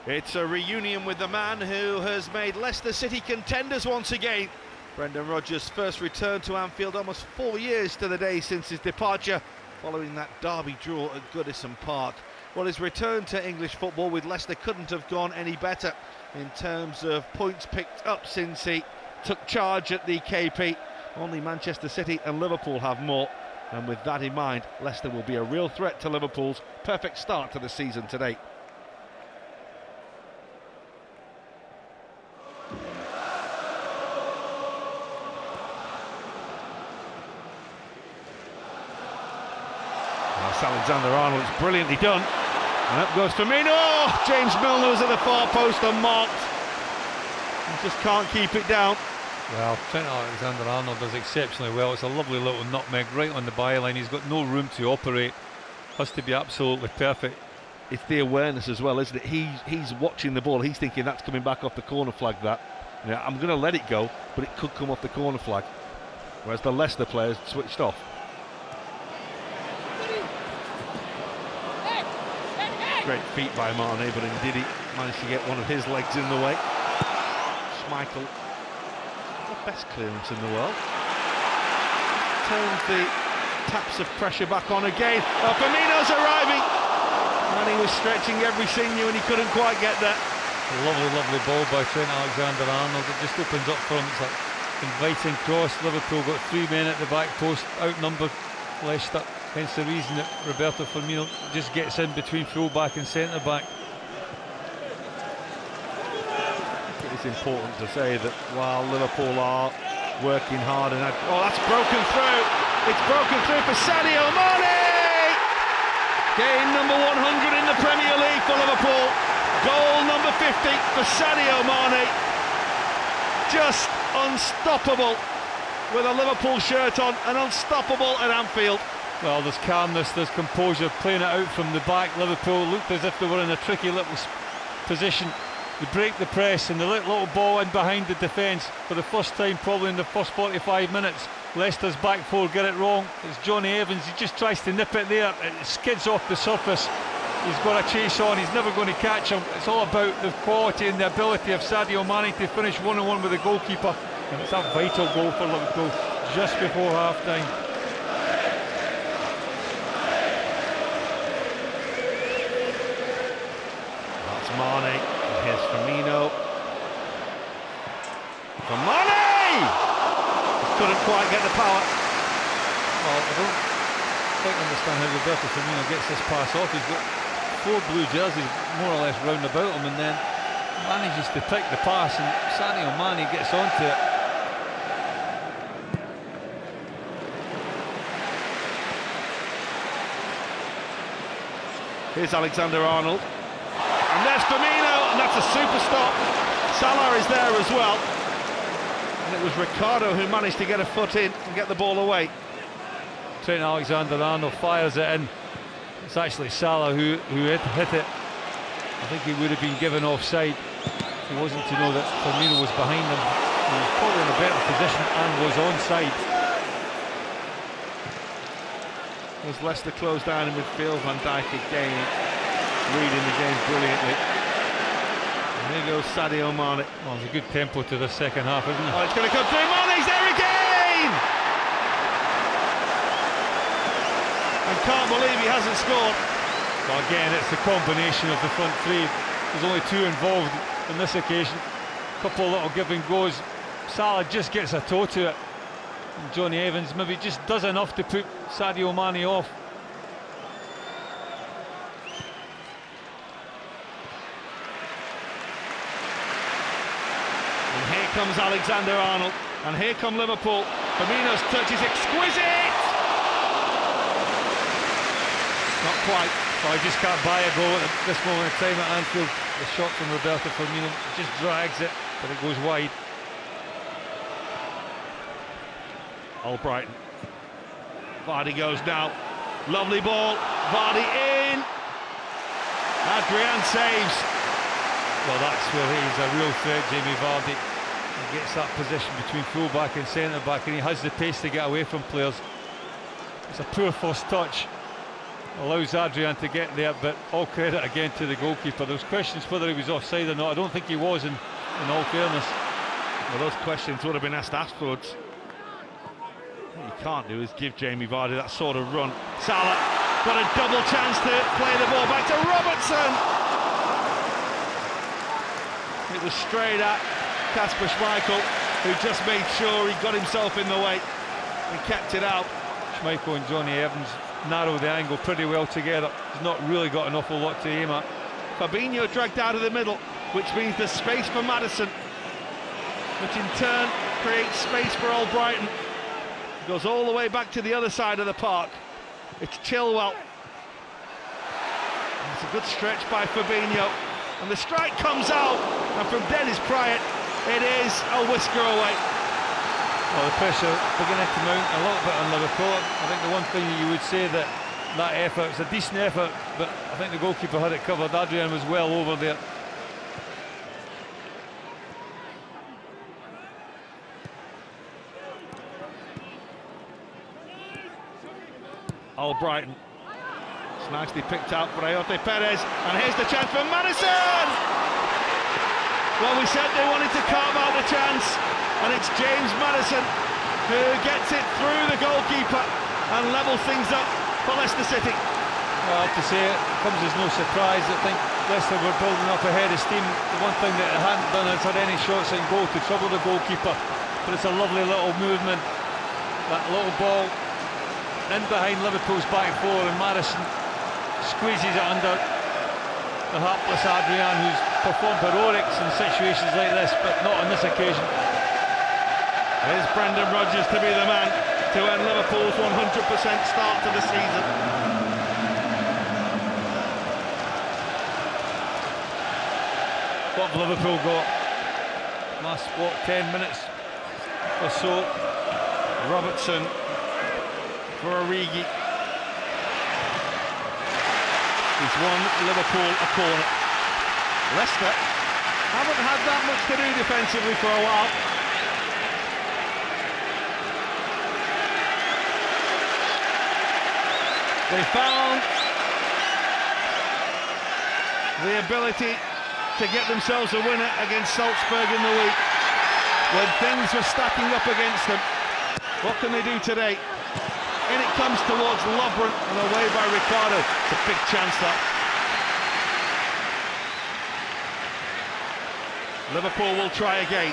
It's a reunion with the man who has made Leicester City contenders once again. Brendan Rodgers' first return to Anfield almost 4 years to the day since his departure, following that derby draw at Goodison Park. Well, his return to English football with Leicester couldn't have gone any better in terms of points picked up since he took charge at the KP. Only Manchester City and Liverpool have more, and with that in mind, Leicester will be a real threat to Liverpool's perfect start to the season today. Alexander-Arnold, it's brilliantly done, and up goes Firmino. James Milner was at the far post unmarked, and just can't keep it down. Well, Trent Alexander-Arnold does exceptionally well. It's a lovely little nutmeg right on the byline. He's got no room to operate, has to be absolutely perfect. It's the awareness as well, isn't it? He's watching the ball, he's thinking that's coming back off the corner flag, that. Yeah, I'm going to let it go, but it could come off the corner flag, whereas the Leicester players switched off. Great feat by Mane, but indeed he managed to get one of his legs in the way. Schmeichel, the best clearance in the world. Turns the taps of pressure back on again. Oh, Firmino's arriving! And he was stretching every sinew and he couldn't quite get there. A lovely, lovely ball by Trent Alexander-Arnold. It just opens up for him. It's like inviting cross. Liverpool got 3 men at the back post, outnumbered Leicester. Hence the reason that Roberto Firmino just gets in between full-back and centre-back. It's important to say that while Liverpool are working hard and that's broken through. It's broken through for Sadio Mane! Game number 100 in the Premier League for Liverpool. Goal number 50 for Sadio Mane. Just unstoppable with a Liverpool shirt on, and unstoppable at Anfield. Well, there's calmness, there's composure, playing it out from the back. Liverpool looked as if they were in a tricky little position. They break the press and they let little ball in behind the defence for the first time probably in the first 45 minutes. Leicester's back four get it wrong. It's Johnny Evans, he just tries to nip it there. It skids off the surface. He's got a chase on, he's never going to catch him. It's all about the quality and the ability of Sadio Mane to finish 1-on-1 with the goalkeeper. And it's a vital goal for Liverpool just before half-time. Mane, and here's Firmino. For Mane! Couldn't quite get the power. Well, I don't quite understand how Roberto Firmino gets this pass off. He's got 4 blue jerseys more or less round about him, and then manages to pick the pass, and Sadio Mane gets onto it. Here's Alexander-Arnold. And there's Firmino, and that's a super stop. Salah is there as well. And it was Ricardo who managed to get a foot in and get the ball away. Trent Alexander-Arnold fires it in. It's actually Salah who hit it. I think he would have been given offside. He wasn't to know that Firmino was behind him. He was probably in a better position and was onside. As Leicester closed down in midfield, Van Dijk again reading the game brilliantly. And here goes Sadio Mane. Well, there's a good tempo to the second half, isn't it? Oh, it's going to come through. Mane's there again! And can't believe he hasn't scored. Well, again, it's the combination of the front three. There's only 2 involved on this occasion. A couple of little give and goes. Salah just gets a toe to it. And Johnny Evans maybe just does enough to put Sadio Mane off. And here comes Alexander-Arnold, and here come Liverpool. Firmino's touch is exquisite! Not quite. Well, he just can't buy a goal at this moment in time at Anfield. The shot from Roberto Firmino just drags it, but it goes wide. Albrighton. Vardy goes now. Lovely ball. Vardy in. Adrian saves. Well, that's where he's a real threat, Jamie Vardy. He gets that position between full-back and centre-back, and he has the pace to get away from players. It's a poor first touch. allows Adrian to get there, but all credit again to the goalkeeper. There was questions whether he was offside or not. I don't think he was, in all fairness. Well, those questions would have been asked afterwards. What you can't do is give Jamie Vardy that sort of run. Salah got a double chance to play the ball back to Robertson. It was straight at Kasper Schmeichel, who just made sure he got himself in the way and kept it out. Schmeichel and Johnny Evans narrow the angle pretty well together. He's not really got an awful lot to aim at. Fabinho dragged out of the middle, which means there's space for Maddison, which in turn creates space for Albrighton. Goes all the way back to the other side of the park. It's Chilwell. It's a good stretch by Fabinho, and the strike comes out, and from Dennis Pryor it is a whisker away. Well, the pressure beginning to mount a little bit on Liverpool. I think the one thing you would say that effort, it's a decent effort, but I think the goalkeeper had it covered. Adrian was well over there. Albrighton. It's nicely picked out for Ayotte Perez, and here's the chance for Maddison! Well, we said they wanted to carve out the chance, and it's James Maddison who gets it through the goalkeeper and levels things up for Leicester City. Well, I have to say, it comes as no surprise. I think Leicester were building up a head of steam. The one thing that they hadn't done is had any shots in goal to trouble the goalkeeper, but it's a lovely little movement, that little ball in behind Liverpool's back four, and Maddison squeezes it under the hapless Adrian, who's performed heroics in situations like this, but not on this occasion. Here's Brendan Rodgers to be the man to end Liverpool's 100% start to the season. What have Liverpool got? Last, 10 minutes or so. Robertson for Origi. He's won Liverpool a corner. Leicester haven't had that much to do defensively for a while. They found the ability to get themselves a winner against Salzburg in the week when things were stacking up against them. What can they do today? In it comes towards Lovren and away by Ricardo. It's a big chance, that. Liverpool will try again.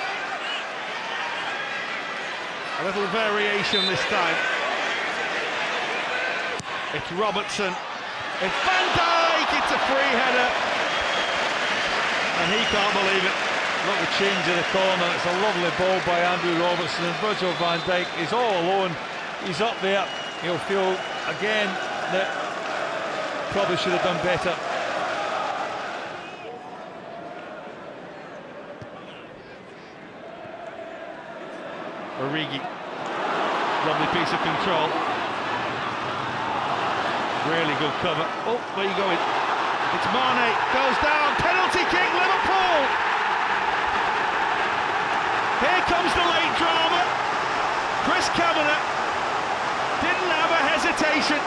A little variation this time. It's Robertson. It's Van Dijk. It's a free header. And he can't believe it. Look at the change of the corner. It's a lovely ball by Andrew Robertson, and Virgil van Dijk is all alone. He's up there. He'll feel again that probably should have done better. Origi. Lovely piece of control. Really good cover. Oh, where are you going? It's Mane. Goes down. Penalty kick, Liverpool. Here comes the late drama. Chris Kavanagh didn't have a hesitation.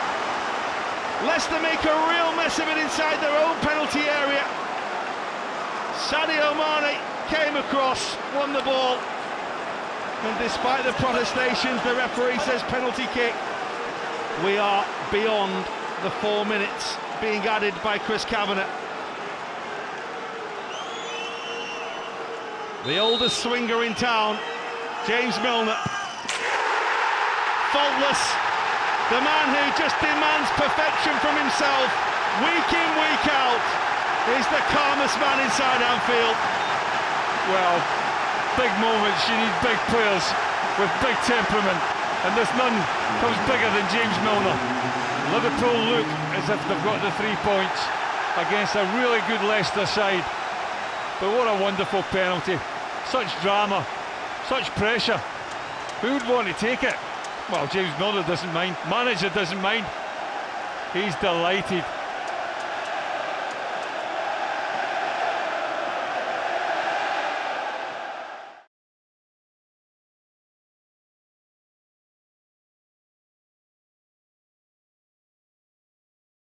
Leicester make a real mess of it inside their own penalty area. Sadio Mane came across, won the ball, and despite the protestations, the referee says penalty kick. We are beyond the 4 minutes being added by Chris Kavanagh. The oldest swinger in town, James Milner. Faultless, the man who just demands perfection from himself, week in, week out, is the calmest man inside Anfield. Well, big moments, you need big players with big temperament, and there's none comes bigger than James Milner. Liverpool look as if they've got the 3 points against a really good Leicester side, but what a wonderful penalty. Such drama, such pressure. Who would want to take it? Well, James Milner doesn't mind, manager doesn't mind. He's delighted.